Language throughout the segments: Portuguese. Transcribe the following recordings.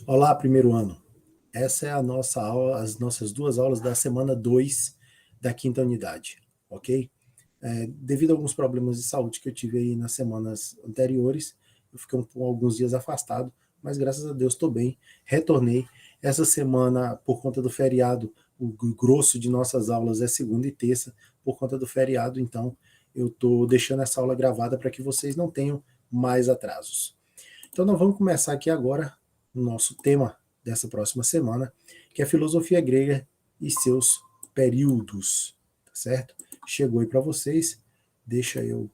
Olá, primeiro ano. Essa é a nossa aula, as nossas duas aulas da semana 2 da quinta unidade, ok? Devido a alguns problemas de saúde que eu tive aí nas semanas anteriores, eu fiquei alguns dias afastado, mas graças a Deus estou bem, retornei. Essa semana, por conta do feriado, o grosso de nossas aulas é segunda e terça, por conta do feriado, então eu estou deixando essa aula gravada para que vocês não tenham mais atrasos. Então nós vamos começar aqui agora o nosso tema dessa próxima semana, que é filosofia grega e seus períodos, tá certo? Chegou aí para vocês, deixa eu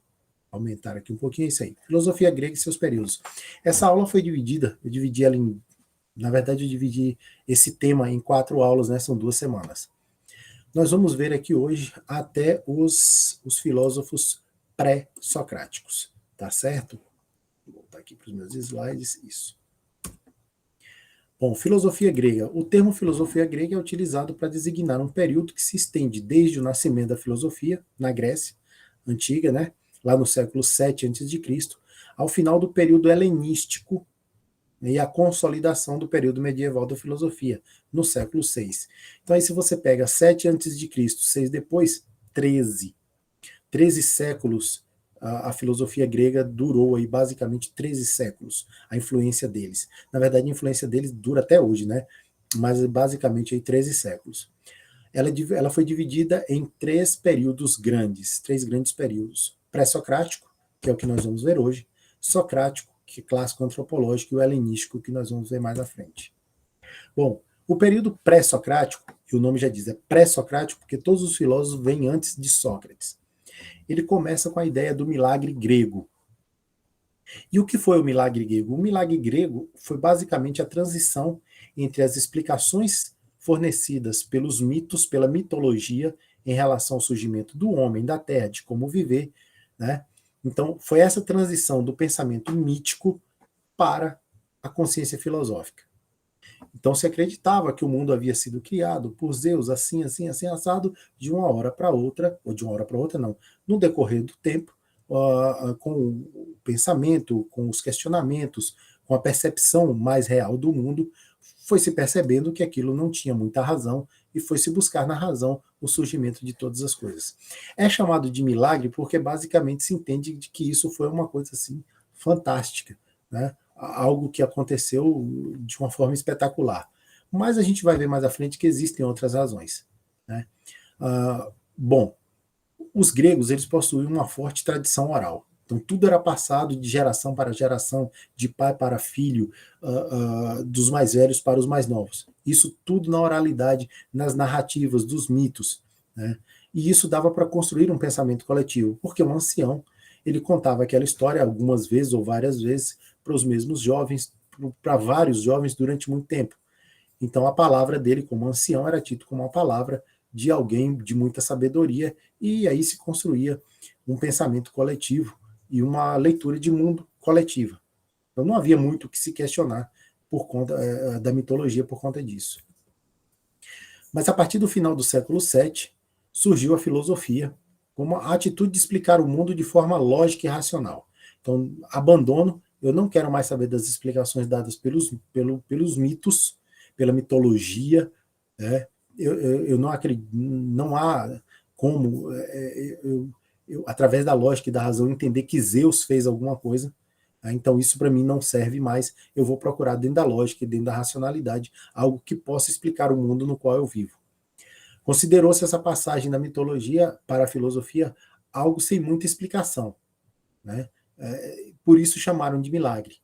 aumentar aqui um pouquinho, é isso aí. Filosofia grega e seus períodos. Essa aula foi dividida, eu dividi ela em, na verdade eu dividi esse tema em 4 aulas, né? São 2 semanas. Nós vamos ver aqui hoje até os filósofos pré-socráticos, tá certo? Vou voltar aqui para os meus slides, isso. Bom, filosofia grega. O termo filosofia grega é utilizado para designar um período que se estende desde o nascimento da filosofia, na Grécia antiga, né, lá no século 7 a.C., ao final do período helenístico e a consolidação do período medieval da filosofia, no século 6. Então aí se você pega 7 a.C., 6 depois, 13 séculos, a filosofia grega durou aí basicamente 13 séculos, a influência deles. Na verdade, a influência deles dura até hoje, né? Mas basicamente aí 13 séculos. Ela foi dividida em 3 períodos grandes, 3 grandes períodos. Pré-socrático, que é o que nós vamos ver hoje, socrático, que é clássico antropológico, e o helenístico, que nós vamos ver mais à frente. Bom, o período pré-socrático, e o nome já diz, é pré-socrático, porque todos os filósofos vêm antes de Sócrates. Ele começa com a ideia do milagre grego. E o que foi o milagre grego? O milagre grego foi basicamente a transição entre as explicações fornecidas pelos mitos, pela mitologia, em relação ao surgimento do homem, da terra, de como viver, né? Então, foi essa transição do pensamento mítico para a consciência filosófica. Então, se acreditava que o mundo havia sido criado por Zeus, assim, assim, assim, assado, de uma hora para outra, ou de uma hora para outra, não, no decorrer do tempo, com o pensamento, com os questionamentos, com a percepção mais real do mundo, foi se percebendo que aquilo não tinha muita razão e foi se buscar na razão o surgimento de todas as coisas. É chamado de milagre porque basicamente se entende que isso foi uma coisa assim fantástica, né? Algo que aconteceu de uma forma espetacular. Mas a gente vai ver mais à frente que existem outras razões, né? Bom, os gregos eles possuíam uma forte tradição oral. Então tudo era passado de geração para geração, de pai para filho, dos mais velhos para os mais novos. Isso tudo na oralidade, nas narrativas, dos mitos, né? E isso dava para construir um pensamento coletivo, porque um ancião ele contava aquela história algumas vezes ou várias vezes para os mesmos jovens, para vários jovens durante muito tempo. Então a palavra dele como ancião era tida como uma palavra de alguém de muita sabedoria, e aí se construía um pensamento coletivo e uma leitura de mundo coletiva. Então não havia muito o que se questionar por conta da mitologia por conta disso. Mas a partir do final do século VII, surgiu a filosofia como a atitude de explicar o mundo de forma lógica e racional. Então, abandono, eu não quero mais saber das explicações dadas pelos mitos, pela mitologia, né? Eu não acredito, não há como através da lógica e da razão entender que Zeus fez alguma coisa. Então isso para mim não serve mais. Eu vou procurar dentro da lógica e dentro da racionalidade algo que possa explicar o mundo no qual eu vivo. Considerou-se essa passagem da mitologia para a filosofia algo sem muita explicação, né? Por isso chamaram de milagre.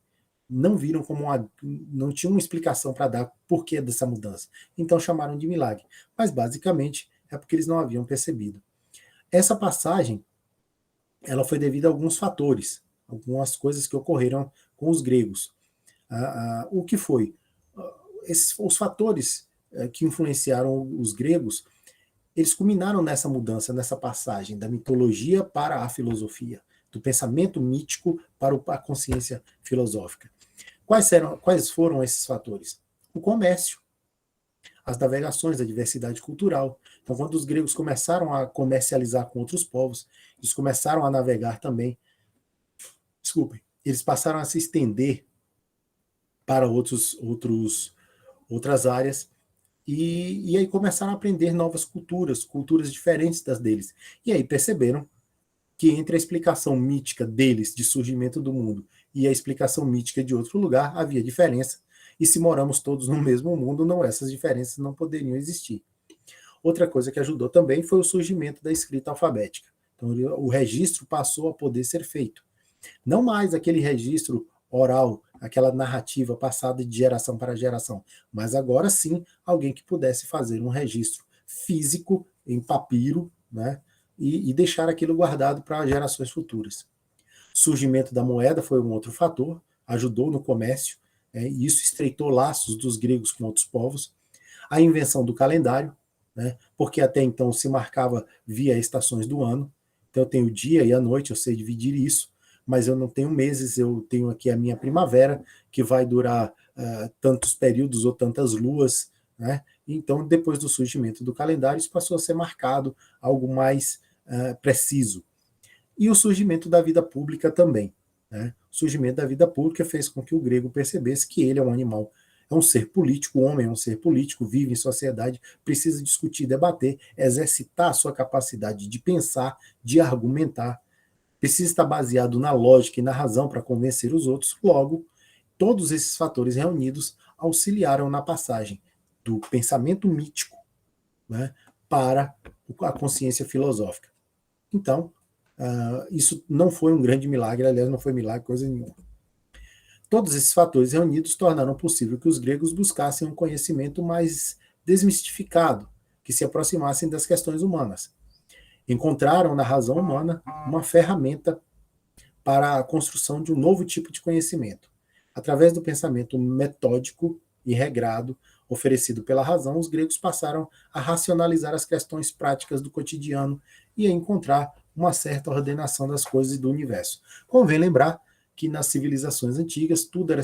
Não viram como não tinha uma explicação para dar por que dessa mudança. Então chamaram de milagre. Mas basicamente é porque eles não haviam percebido. Essa passagem ela foi devido a alguns fatores, algumas coisas que ocorreram com os gregos. O que foi? Os fatores que influenciaram os gregos, eles culminaram nessa mudança, nessa passagem da mitologia para a filosofia, do pensamento mítico para a consciência filosófica. Quais foram esses fatores? O comércio, as navegações, a diversidade cultural. Então, quando os gregos começaram a comercializar com outros povos, eles começaram a navegar também. Desculpem, eles passaram a se estender para outras áreas, e aí começaram a aprender novas culturas diferentes das deles. E aí perceberam que entre a explicação mítica deles de surgimento do mundo e a explicação mítica de outro lugar havia diferença, e se moramos todos no mesmo mundo, não, essas diferenças não poderiam existir. Outra coisa que ajudou também foi o surgimento da escrita alfabética. Então, o registro passou a poder ser feito. Não mais aquele registro oral, aquela narrativa passada de geração para geração, mas agora sim alguém que pudesse fazer um registro físico em papiro, né, e deixar aquilo guardado para gerações futuras. O surgimento da moeda foi um outro fator, ajudou no comércio, e isso estreitou laços dos gregos com outros povos. A invenção do calendário, né, porque até então se marcava via estações do ano. Então eu tenho o dia e a noite, eu sei dividir isso, mas eu não tenho meses, eu tenho aqui a minha primavera, que vai durar tantos períodos ou tantas luas, né? Então, depois do surgimento do calendário, isso passou a ser marcado, algo mais preciso. E o surgimento da vida pública também, né? O surgimento da vida pública fez com que o grego percebesse que ele é um animal, é um ser político, o homem é um ser político, vive em sociedade, precisa discutir, debater, exercitar a sua capacidade de pensar, de argumentar, precisa estar baseado na lógica e na razão para convencer os outros. Logo, todos esses fatores reunidos auxiliaram na passagem do pensamento mítico, né, para a consciência filosófica. Então, isso não foi um grande milagre, aliás, não foi milagre coisa nenhuma. Todos esses fatores reunidos tornaram possível que os gregos buscassem um conhecimento mais desmistificado, que se aproximassem das questões humanas. Encontraram na razão humana uma ferramenta para a construção de um novo tipo de conhecimento. Através do pensamento metódico e regrado oferecido pela razão, os gregos passaram a racionalizar as questões práticas do cotidiano e a encontrar uma certa ordenação das coisas e do universo. Convém lembrar que nas civilizações antigas tudo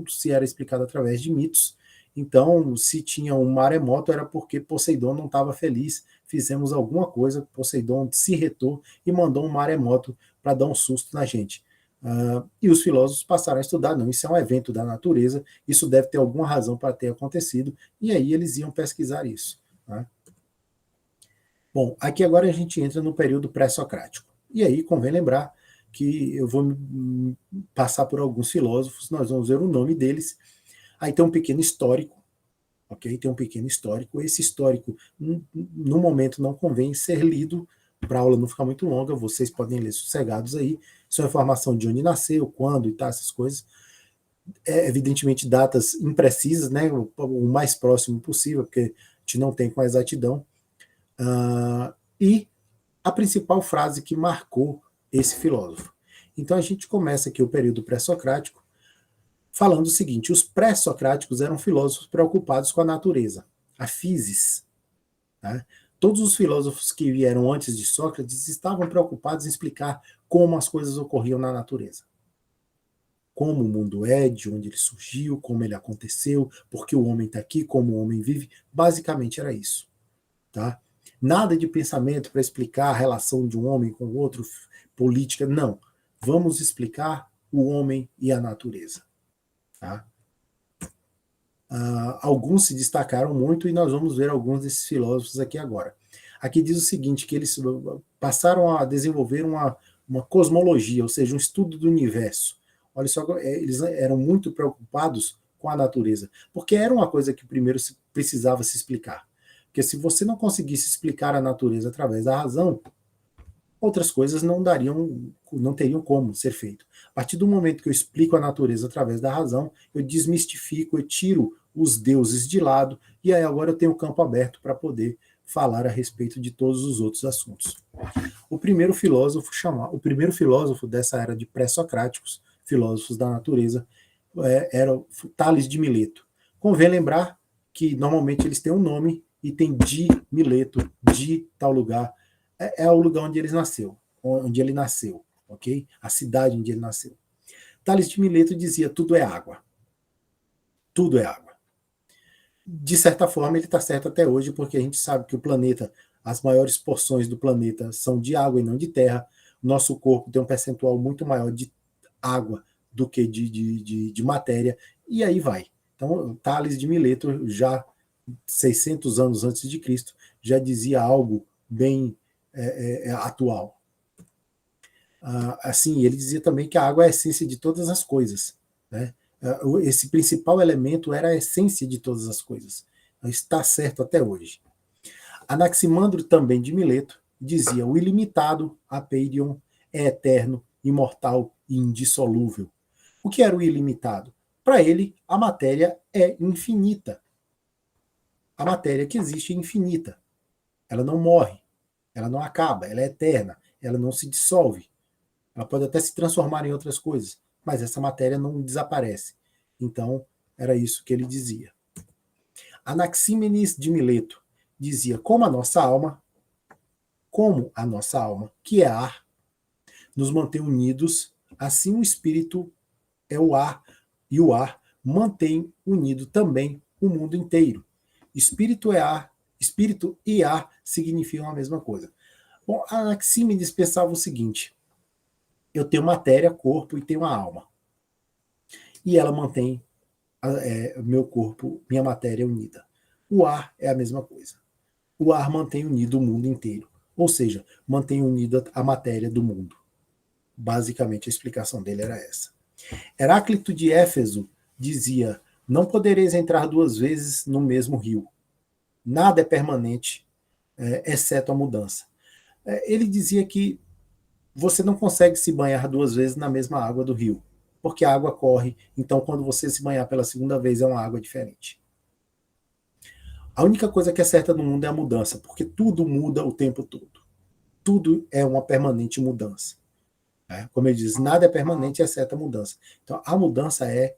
se era explicado através de mitos. Então, se tinha um maremoto, era porque Poseidon não estava feliz, fizemos alguma coisa, Poseidon se irritou e mandou um maremoto para dar um susto na gente. E os filósofos passaram a estudar, não, isso é um evento da natureza, isso deve ter alguma razão para ter acontecido, e aí eles iam pesquisar isso. Né? Bom, aqui agora a gente entra no período pré-socrático. E aí convém lembrar que eu vou passar por alguns filósofos, nós vamos ver o nome deles. Aí tem um pequeno histórico, ok? Tem um pequeno histórico. Esse histórico, no momento, não convém ser lido para a aula não ficar muito longa, vocês podem ler sossegados aí. Isso é informação de onde nasceu, quando e tal, essas coisas. Evidentemente, datas imprecisas, né? O mais próximo possível, porque a gente não tem com exatidão. E a principal frase que marcou esse filósofo. Então a gente começa aqui o período pré-socrático falando o seguinte: os pré-socráticos eram filósofos preocupados com a natureza, a physis. Né? Todos os filósofos que vieram antes de Sócrates estavam preocupados em explicar como as coisas ocorriam na natureza. Como o mundo é, de onde ele surgiu, como ele aconteceu, por que o homem está aqui, como o homem vive. Basicamente era isso. Tá? Nada de pensamento para explicar a relação de um homem com o outro, política, não. Vamos explicar o homem e a natureza. Tá? Alguns se destacaram muito e nós vamos ver alguns desses filósofos aqui agora. Aqui diz o seguinte, que eles passaram a desenvolver uma cosmologia, ou seja, um estudo do universo. Olha só, eles eram muito preocupados com a natureza, porque era uma coisa que primeiro precisava se explicar. Porque se você não conseguisse explicar a natureza através da razão, outras coisas não teriam como ser feito. A partir do momento que eu explico a natureza através da razão, eu desmistifico, eu tiro os deuses de lado, e aí agora eu tenho campo aberto para poder falar a respeito de todos os outros assuntos. O primeiro filósofo dessa era de pré-socráticos, filósofos da natureza, era Tales de Mileto. Convém lembrar que normalmente eles têm um nome e tem de Mileto, de tal lugar. É o lugar onde ele nasceu, ok? A cidade onde ele nasceu. Tales de Mileto dizia: tudo é água. Tudo é água. De certa forma, ele está certo até hoje, porque a gente sabe que o planeta, as maiores porções do planeta são de água e não de terra. Nosso corpo tem um percentual muito maior de água do que de matéria, e aí vai. Então, Tales de Mileto, já 600 anos antes de Cristo, já dizia algo bem atual. Assim, ele dizia também que a água é a essência de todas as coisas, né? Esse principal elemento era a essência de todas as coisas. Está certo até hoje. Anaximandro, também de Mileto, dizia: o ilimitado, apeidion, é eterno, imortal e indissolúvel. O que era o ilimitado? Para ele, a matéria é infinita. A matéria que existe é infinita. Ela não morre, ela não acaba, ela é eterna, ela não se dissolve. Ela pode até se transformar em outras coisas, mas essa matéria não desaparece. Então, era isso que ele dizia. Anaxímenes de Mileto dizia: como a nossa alma, que é ar, nos mantém unidos, assim o espírito é o ar, e o ar mantém unido também o mundo inteiro. Espírito é ar, espírito e ar significam a mesma coisa. Bom, Anaxímenes pensava o seguinte: eu tenho matéria, corpo e tenho a alma. E ela mantém meu corpo, minha matéria unida. O ar é a mesma coisa. O ar mantém unido o mundo inteiro. Ou seja, mantém unida a matéria do mundo. Basicamente, a explicação dele era essa. Heráclito de Éfeso dizia: não podereis entrar duas vezes no mesmo rio. Nada é permanente, exceto a mudança. Ele dizia que você não consegue se banhar duas vezes na mesma água do rio, porque a água corre, então quando você se banhar pela segunda vez é uma água diferente. A única coisa que é certa no mundo é a mudança, porque tudo muda o tempo todo. Tudo é uma permanente mudança. Como ele diz, nada é permanente exceto a mudança. Então a mudança é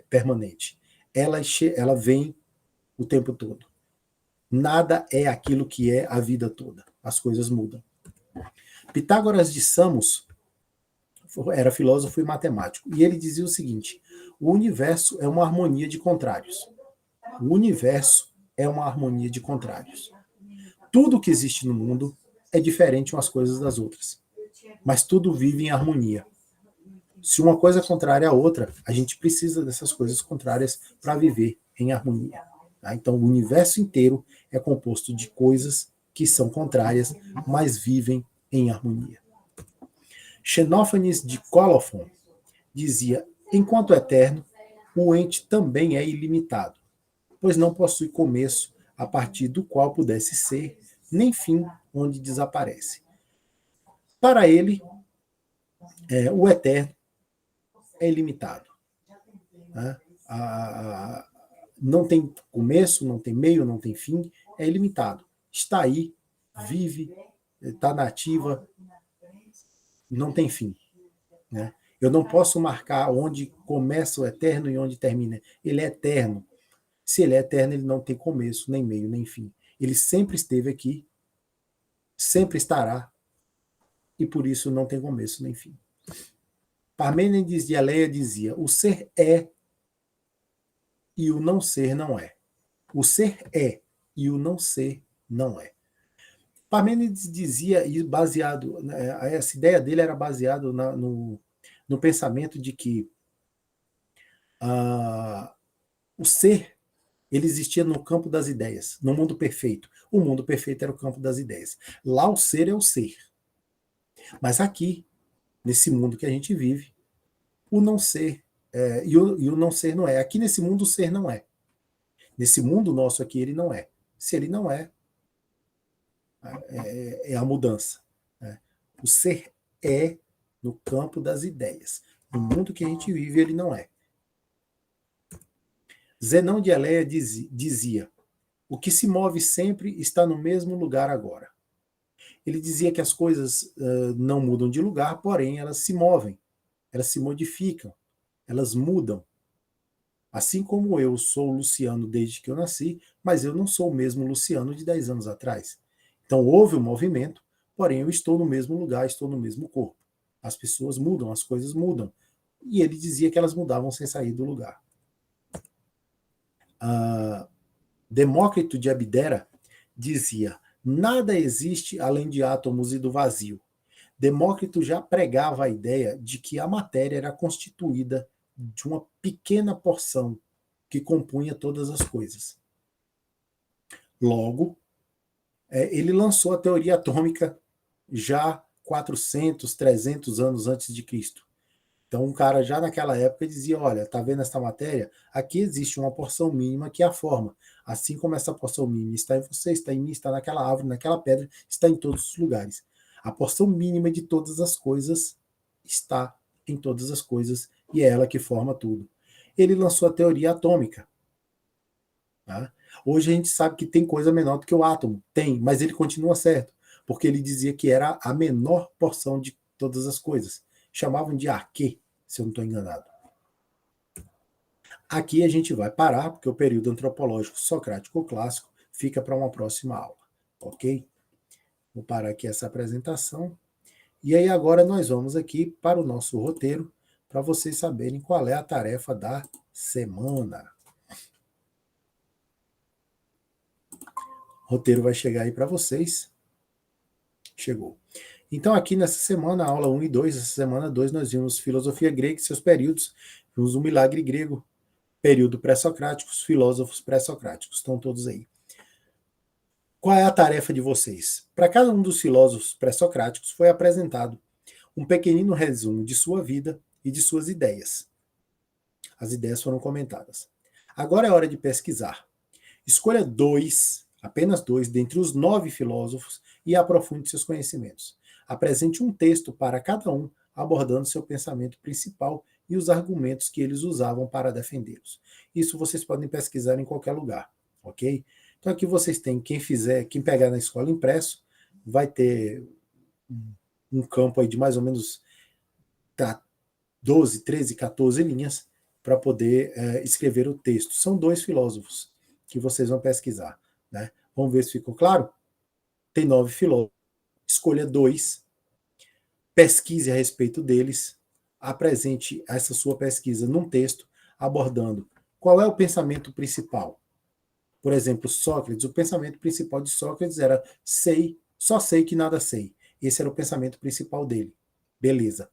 permanente. Ela vem o tempo todo. Nada é aquilo que é a vida toda. As coisas mudam. Pitágoras de Samos era filósofo e matemático, e ele dizia o seguinte: o universo é uma harmonia de contrários. O universo é uma harmonia de contrários. Tudo que existe no mundo é diferente umas coisas das outras, mas tudo vive em harmonia. Se uma coisa é contrária à outra, a gente precisa dessas coisas contrárias para viver em harmonia. Então, o universo inteiro é composto de coisas que são contrárias, mas vivem em harmonia. Xenófanes de Colofon dizia: enquanto eterno, o ente também é ilimitado, pois não possui começo a partir do qual pudesse ser, nem fim onde desaparece. Para ele, o eterno é ilimitado. Né? Não tem começo, não tem meio, não tem fim, é ilimitado. Está aí, vive, está na ativa, não tem fim. Né? Eu não posso marcar onde começa o eterno e onde termina. Ele é eterno. Se ele é eterno, ele não tem começo, nem meio, nem fim. Ele sempre esteve aqui, sempre estará, e por isso não tem começo nem fim. Parmênides de Eleia dizia: o ser é e o não ser não é. O ser é e o não ser não é. Parmênides dizia, e baseado, essa ideia dele era baseada no pensamento de que o ser ele existia no campo das ideias, no mundo perfeito. O mundo perfeito era o campo das ideias. Lá o ser é o ser. Mas aqui, nesse mundo que a gente vive, o não ser e o não ser não é. Aqui nesse mundo o ser não é. Nesse mundo nosso aqui ele não é. Se ele não é a mudança. Né? O ser é no campo das ideias. No mundo que a gente vive ele não é. Zenão de Eleia dizia: o que se move sempre está no mesmo lugar agora. Ele dizia que as coisas não mudam de lugar, porém elas se movem, elas se modificam, elas mudam. Assim como eu sou o Luciano desde que eu nasci, mas eu não sou o mesmo Luciano de 10 anos atrás. Então houve um movimento, porém eu estou no mesmo lugar, estou no mesmo corpo. As pessoas mudam, as coisas mudam. E ele dizia que elas mudavam sem sair do lugar. Demócrito de Abdera dizia: nada existe além de átomos e do vazio. Demócrito já pregava a ideia de que a matéria era constituída de uma pequena porção que compunha todas as coisas. Logo, ele lançou a teoria atômica já 400, 300 anos antes de Cristo. Então, um cara já naquela época dizia, olha, tá vendo essa matéria? Aqui existe uma porção mínima que é a forma. Assim como essa porção mínima está em você, está em mim, está naquela árvore, naquela pedra, está em todos os lugares. A porção mínima de todas as coisas está em todas as coisas e é ela que forma tudo. Ele lançou a teoria atômica. Tá? Hoje a gente sabe que tem coisa menor do que o átomo. Tem, mas ele continua certo, porque ele dizia que era a menor porção de todas as coisas. Chamavam de arquê, se eu não estou enganado. Aqui a gente vai parar, porque o período antropológico socrático clássico fica para uma próxima aula, ok? Vou parar aqui essa apresentação. E aí agora nós vamos aqui para o nosso roteiro, para vocês saberem qual é a tarefa da semana. O roteiro vai chegar aí para vocês. Chegou. Então aqui nessa semana, aula 1 e 2, essa semana 2, nós vimos filosofia grega e seus períodos, vimos o milagre grego, período pré-socrático, os filósofos pré-socráticos, estão todos aí. Qual é a tarefa de vocês? Para cada um dos filósofos pré-socráticos foi apresentado um pequenino resumo de sua vida e de suas ideias. As ideias foram comentadas. Agora é hora de pesquisar. Escolha apenas dois, dentre os 9 filósofos e aprofunde seus conhecimentos. Apresente um texto para cada um, abordando seu pensamento principal e os argumentos que eles usavam para defendê-los. Isso vocês podem pesquisar em qualquer lugar, ok? Então aqui vocês têm, quem pegar na escola impresso, vai ter um campo aí de mais ou menos 12, 13, 14 linhas para poder escrever o texto. São 2 filósofos que vocês vão pesquisar. Né? Vamos ver se ficou claro? Tem 9 filósofos. Escolha 2, pesquise a respeito deles, apresente essa sua pesquisa num texto, abordando qual é o pensamento principal. Por exemplo, Sócrates, o pensamento principal de Sócrates era só sei que nada sei. Esse era o pensamento principal dele. Beleza.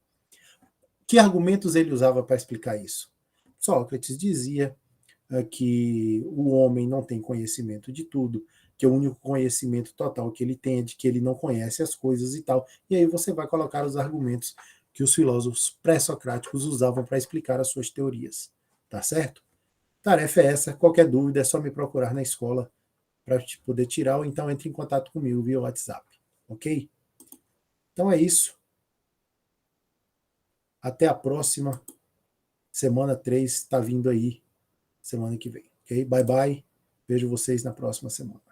Que argumentos ele usava para explicar isso? Sócrates dizia que o homem não tem conhecimento de tudo, que o único conhecimento total que ele tem é de que ele não conhece as coisas e tal. E aí você vai colocar os argumentos que os filósofos pré-socráticos usavam para explicar as suas teorias. Tá certo? Tarefa é essa. Qualquer dúvida é só me procurar na escola para poder tirar, ou então entre em contato comigo via WhatsApp. Ok? Então é isso. Até a próxima. Semana 3 está vindo aí, semana que vem. Ok? Bye, bye. Vejo vocês na próxima semana.